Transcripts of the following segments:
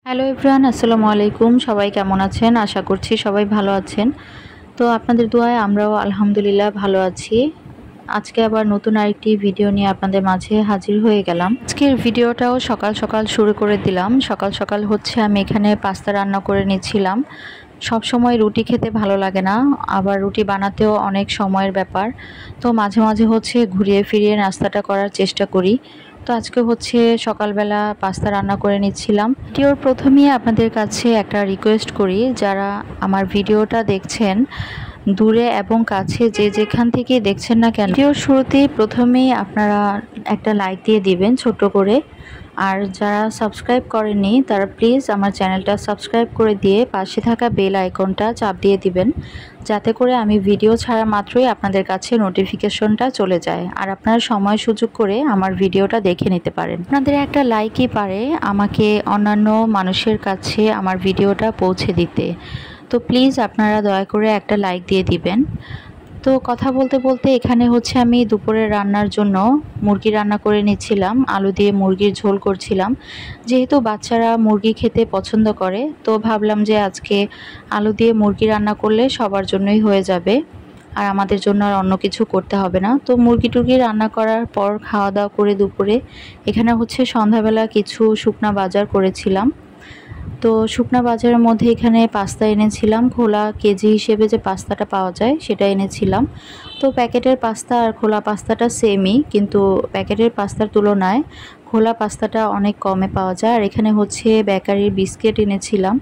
Hello everyone, আসসালামু আলাইকুম। সবাই কেমন আছেন? আশা করছি সবাই ভালো আছেন। তো আপনাদের দোয়ায় আমরাও আলহামদুলিল্লাহ ভালো আছি। আজকে আবার নতুন আরেকটি ভিডিও নিয়ে আপনাদের মাঝে হাজির হয়ে গেলাম। আজকের ভিডিওটাও সকাল সকাল শুরু করে দিলাম। সকাল সকাল হচ্ছে আমি এখানে পাস্তা রান্না করে নিচ্ছিলাম। সব সময় রুটি খেতে ভালো লাগে না, আবার রুটি বানাতেও অনেক সময়ের ব্যাপার। তো মাঝে মাঝে হচ্ছে ঘুরিয়ে ফিরিয়ে নাস্তাটা করার চেষ্টা করি। তো আজকে হচ্ছে সকালবেলা পাস্তা রান্না করে নিচ্ছিলাম। ভিডিওর প্রথমেই আপনাদের কাছে একটা রিকোয়েস্ট করি, যারা আমার ভিডিওটা দেখছেন দূরে এবং কাছে যে যেখান থেকে দেখছেন না কেন, ভিডিওর শুরুতেই প্রথমেই আপনারা একটা লাইক দিয়ে দিবেন ছোট করে। আর যারা সাবস্ক্রাইব করেননি তারা প্লিজ আমার চ্যানেলটা সাবস্ক্রাইব করে দিয়ে পাশে থাকা বেল আইকনটা চাপ দিয়ে দিবেন, যাতে করে আমি ভিডিও ছাড়া মাত্রই আপনাদের কাছে নোটিফিকেশনটা চলে যায় আর আপনারা সময় সুযোগ করে আমার ভিডিওটা দেখে নিতে পারেন। আপনাদের একটা লাইকই পারে আমাকে অন্যান্য মানুষের কাছে আমার ভিডিওটা পৌঁছে দিতে। তো প্লিজ আপনারা দয়া করে একটা লাইক দিয়ে দিবেন। তো কথা বলতে বলতে এখানে হচ্ছে আমি দুপুরের রান্নার জন্য মুরগি রান্না করে নিচ্ছিলাম। আলু দিয়ে মুরগির ঝোল করছিলাম। যেহেতু বাচ্চারা মুরগি খেতে পছন্দ করে, তো ভাবলাম যে আজকে আলু দিয়ে মুরগি রান্না করলে সবার জন্যই হয়ে যাবে, আর আমাদের জন্য আর অন্য কিছু করতে হবে না। তো মুরগি টুরগি রান্না করার পর খাওয়া দাওয়া করে দুপুরে এখানে হচ্ছে সন্ধ্যাবেলা কিছু শুকনা বাজার করেছিলাম। তো শুকনা বাজারের মধ্যে এখানে পাস্তা এনেছিলাম, খোলা কেজি হিসেবে যে পাস্তাটা পাওয়া যায় সেটা এনেছিলাম। তো প্যাকেটের পাস্তা আর খোলা পাস্তাটা সেমই, কিন্তু প্যাকেটের পাস্তার তুলনায় খোলা পাস্তাটা অনেক কমে পাওয়া যায়। আর এখানে হচ্ছে বেকারির বিস্কিট এনেছিলাম।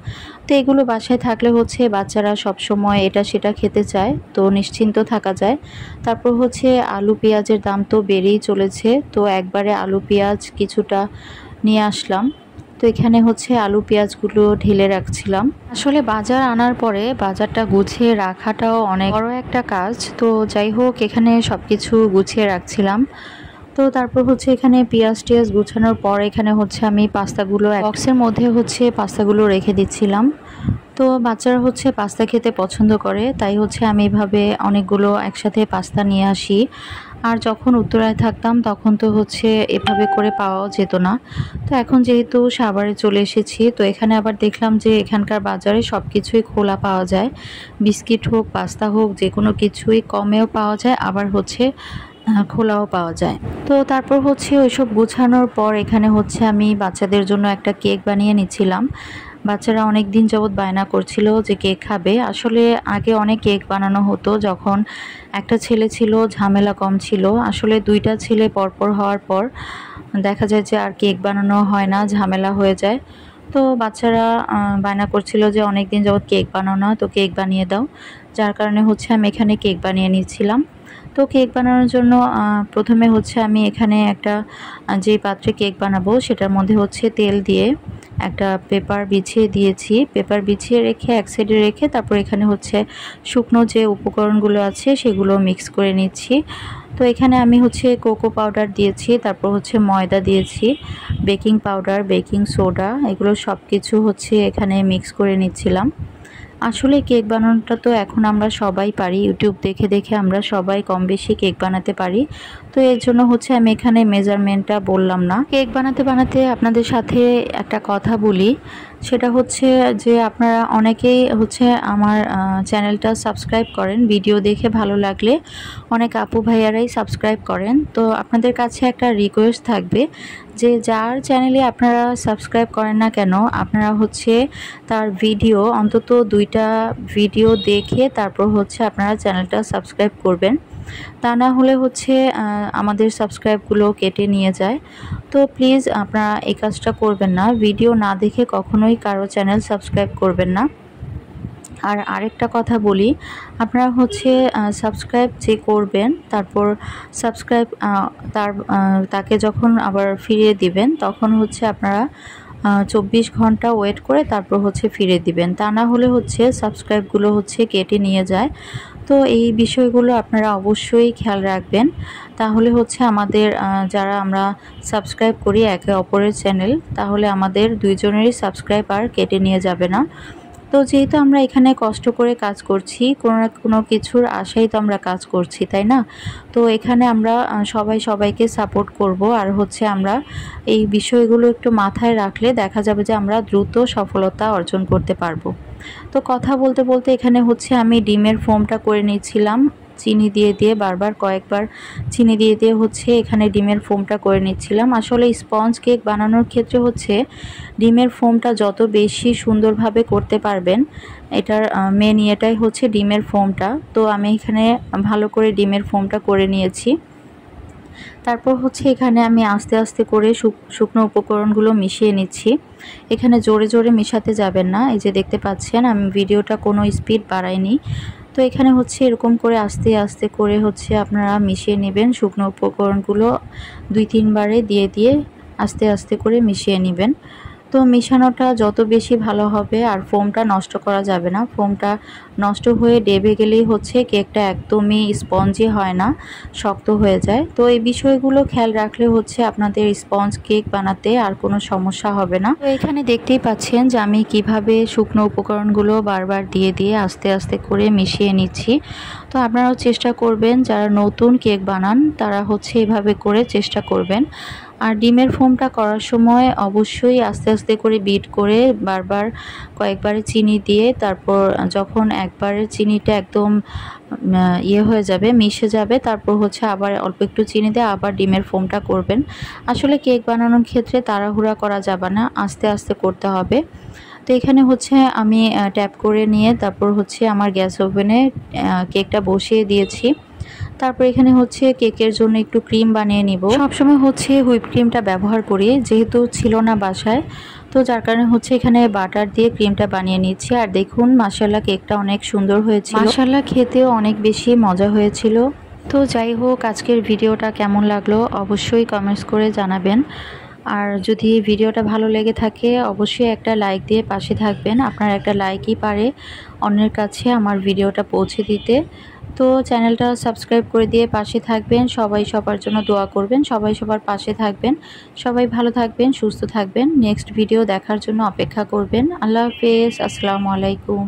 তো এগুলো বাসায় থাকলে হচ্ছে বাচ্চারা সব সময় এটা সেটা খেতে চায়, তো নিশ্চিন্ত থাকা যায়। তারপর হচ্ছে আলু পেঁয়াজের দাম তো বেড়েই চলেছে, তো একবারে আলু পেঁয়াজ কিছুটা নিয়ে আসলাম। তো এখানে হচ্ছে আলু পেঁয়াজগুলো ঢেলে রাখছিলাম। আসলে বাজার আনার পরে বাজারটা গুছিয়ে রাখাটাও অনেক বড় একটা কাজ। তো যাই হোক, এখানে সব কিছু গুছিয়ে রাখছিলাম। তো তারপর হচ্ছে এখানে পেঁয়াজ টিয়াজ গুছানোর পর এখানে হচ্ছে আমি পাস্তাগুলো বক্সের মধ্যে হচ্ছে পাস্তাগুলো রেখে দিচ্ছিলাম। তো বাচ্চারা হচ্ছে পাস্তা খেতে পছন্দ করে, তাই হচ্ছে আমি এভাবে অনেকগুলো একসাথে পাস্তা নিয়ে আসি। আর যখন উত্তরায় থাকতাম তখন তো হচ্ছে এভাবে করে পাওয়াও যেত না। তো এখন যেহেতু সাভারে চলে এসেছি, তো এখানে আবার দেখলাম যে এখানকার বাজারে সব কিছুই খোলা পাওয়া যায়। বিস্কিট হোক, পাস্তা হোক, যে কোনো কিছুই কমেও পাওয়া যায়, আবার হচ্ছে খোলাও পাওয়া যায়। তো তারপর হচ্ছে ওইসব গুছানোর পর এখানে হচ্ছে আমি বাচ্চাদের জন্য একটা কেক বানিয়ে নিচ্ছিলাম। বাচ্চারা অনেক দিন যাবৎ বায়না করছিল যে কেক খাবে। আসলে আগে অনেক কেক বানানো হতো, যখন একটা ছেলে ছিল ঝামেলা কম ছিল। আসলে দুইটা ছেলে পরপর হওয়ার পর দেখা যায় যে আর কেক বানানো হয় না, ঝামেলা হয়ে যায়। তো বাচ্চারা বায়না করছিল যে অনেক দিন যাবৎ কেক বানানো না, তো কেক বানিয়ে দাও। যার কারণে হচ্ছে আমি এখানে কেক বানিয়ে নিচ্ছিলাম। তো কেক বানানোর জন্য প্রথমে হচ্ছে আমি এখানে একটা যে পাত্রে কেক বানাবো সেটার মধ্যে হচ্ছে তেল দিয়ে একটা পেপার বিছিয়ে দিয়েছি। পেপার বিছিয়ে রেখে এক সাইডে রেখে তারপর এখানে হচ্ছে শুকনো যে উপকরণগুলো আছে সেগুলো মিক্স করে নিচ্ছি। তো এখানে আমি হচ্ছে কোকো পাউডার দিয়েছি, তারপর হচ্ছে ময়দা দিয়েছি, বেকিং পাউডার, বেকিং সোডা, এগুলো সব কিছু হচ্ছে এখানে মিক্স করে নিচ্ছিলাম। আসলে কেক বানানোটা তো এখন আমরা সবাই পারি, ইউটিউব দেখে দেখে আমরা সবাই কম বেশি কেক বানাতে পারি। তো এর জন্য হচ্ছে আমি এখানে মেজারমেন্টটা বললাম না। কেক বানাতে বানাতে আপনাদের সাথে একটা কথা বলি, সেটা হচ্ছে যে আপনারা অনেকেই হচ্ছে আমার চ্যানেলটা সাবস্ক্রাইব করেন, ভিডিও দেখে ভালো লাগলে অনেক আপু ভাইয়ারাই সাবস্ক্রাইব করেন। তো আপনাদের কাছে একটা রিকোয়েস্ট থাকবে যে যার চ্যানেলে আপনারা সাবস্ক্রাইব করেন না কেন, আপনারা হচ্ছে তার ভিডিও অন্তত 2টা ভিডিও দেখে তারপর হচ্ছে আপনারা চ্যানেলটা সাবস্ক্রাইব করবেন। তা না হলে হচ্ছে আমাদের সাবস্ক্রাইবগুলো কেটে নিয়ে যায়। তো প্লিজ আপনারা এই কাজটা করবেন না, ভিডিও না দেখে কখনোই কারো চ্যানেল সাবস্ক্রাইব করবেন না। আর আরেকটা কথা বলি, আপনারা হচ্ছে সাবস্ক্রাইব যে করবেন তারপর সাবস্ক্রাইব তাকে যখন আবার ফিরিয়ে দিবেন তখন হচ্ছে আপনারা 24 ঘন্টা ওয়েট করে তারপর হচ্ছে ফিরে দিবেন। তা না হলে হচ্ছে সাবস্ক্রাইবগুলো হচ্ছে কেটে নিয়ে যায়। তো এই বিষয়গুলো আপনারা অবশ্যই খেয়াল রাখবেন, তাহলে হচ্ছে আমাদের যারা আমরা সাবস্ক্রাইব করি একে অপরের চ্যানেল, তাহলে আমাদের দুইজনেরই সাবস্ক্রাইব আর কেটে নিয়ে যাবে না। তো যেহেতু আমরা এখানে কষ্ট করে কাজ করছি, কোনো না কোনো কিছুর আশায় তো আমরা কাজ করছি, তাই না? তো এখানে আমরা সবাই সবাইকে সাপোর্ট করব, আর হচ্ছে আমরা এই বিষয়গুলো একটু মাথায় রাখলে দেখা যাবে যে আমরা দ্রুত সফলতা অর্জন করতে পারবো। তো কথা বলতে বলতে এখানে হচ্ছে আমি ডিমের ফোমটা করে নিচ্ছিলাম, চিনি দিয়ে দিয়ে বারবার কয়েকবার চিনি দিয়ে দিয়ে হচ্ছে এখানে ডিমের ফোমটা করে নিচ্ছিলাম। আসলে স্পঞ্জ কেক বানানোর ক্ষেত্রে হচ্ছে ডিমের ফোমটা যত বেশি সুন্দরভাবে করতে পারবেন, এটার মেন ইয়েটাই হচ্ছে ডিমের ফোমটা। তো আমি এখানে ভালো করে ডিমের ফোমটা করে নিয়েছি। তারপর হচ্ছে এখানে আমি আস্তে আস্তে করে শুকনো উপকরণগুলো মিশিয়ে নিচ্ছি। এখানে জোরে জোরে মেশাতে যাবেন না। এই যে দেখতে পাচ্ছেন আমি ভিডিওটা কোনো স্পিড বাড়াইনি। তো এখানে হচ্ছে এরকম করে আস্তে আস্তে করে হচ্ছে আপনারা মিশিয়ে নেবেন। শুকনো উপকরণগুলো 2-3 বারে দিয়ে দিয়ে আস্তে আস্তে করে মিশিয়ে নেবেন। তো মেশানোটা যত বেশি ভালো হবে, আর ফোমটা নষ্ট করা যাবে না। ফোমটা নষ্ট হয়ে ডেবে গেলেই হচ্ছে কেকটা একদমই স্পঞ্জি হয় না, শক্ত হয়ে যায়। তো এই বিষয়গুলো খেয়াল রাখলে হচ্ছে আপনাদের স্পঞ্জ কেক বানাতে আর কোনো সমস্যা হবে না। তো এখানে দেখতেই পাচ্ছেন যে আমি কিভাবে শুকনো উপকরণগুলো বারবার দিয়ে দিয়ে আস্তে আস্তে করে মিশিয়ে নিচ্ছি। তো আপনারাও চেষ্টা করবেন, যারা নতুন কেক বানান তারা হচ্ছে এভাবে করে চেষ্টা করবেন। আর ডিমের ফোমটা করার সময় অবশ্যই আস্তে আস্তে করে বিট করে বারবার কয়েকবারে চিনি দিয়ে, তারপর যখন একবারে চিনিটা একদম হয়ে যাবে, মিশে যাবে, তারপর হচ্ছে আবার অল্প একটু চিনি দিয়ে আবার ডিমের ফোমটা করবেন। আসলে কেক বানানোর ক্ষেত্রে তাড়াহুড়া করা যাবে না, আস্তে আস্তে করতে হবে। তো এখানে হচ্ছে আমি ট্যাপ করে নিয়ে তারপর হচ্ছে আমার গ্যাস ওভেনে কেকটা বসিয়ে দিয়েছি। তারপর এখানে হচ্ছে কেকের জন্য একটু ক্রিম বানিয়ে নিব। সবসময় হচ্ছে হুইপ ক্রিমটা ব্যবহার করি, যেহেতু ছিল না বাসায়, তো যার কারণে হচ্ছে এখানে বাটার দিয়ে ক্রিমটা বানিয়ে নিচ্ছি। আর দেখুন মাশাআল্লাহ কেকটা অনেক সুন্দর হয়েছিল, মাশাআল্লাহ খেতেও অনেক বেশি মজা হয়েছিল। তো যাই হোক, আজকের ভিডিওটা কেমন লাগলো অবশ্যই কমেন্টস করে জানাবেন। আর যদি ভিডিওটা ভালো লেগে থাকে অবশ্যই একটা লাইক দিয়ে পাশে থাকবেন। আপনার একটা লাইকই পারে অন্যের কাছে আমার ভিডিওটা পৌঁছে দিতে। তো চ্যানেলটা সাবস্ক্রাইব করে দিয়ে পাশে থাকবেন। সবাই সবার জন্য দোয়া করবেন, সবাই সবার পাশে থাকবেন। সবাই ভালো থাকবেন, সুস্থ থাকবেন। নেক্সট ভিডিও দেখার জন্য অপেক্ষা করবেন। আল্লাহ হাফেজ, আসসালামু আলাইকুম।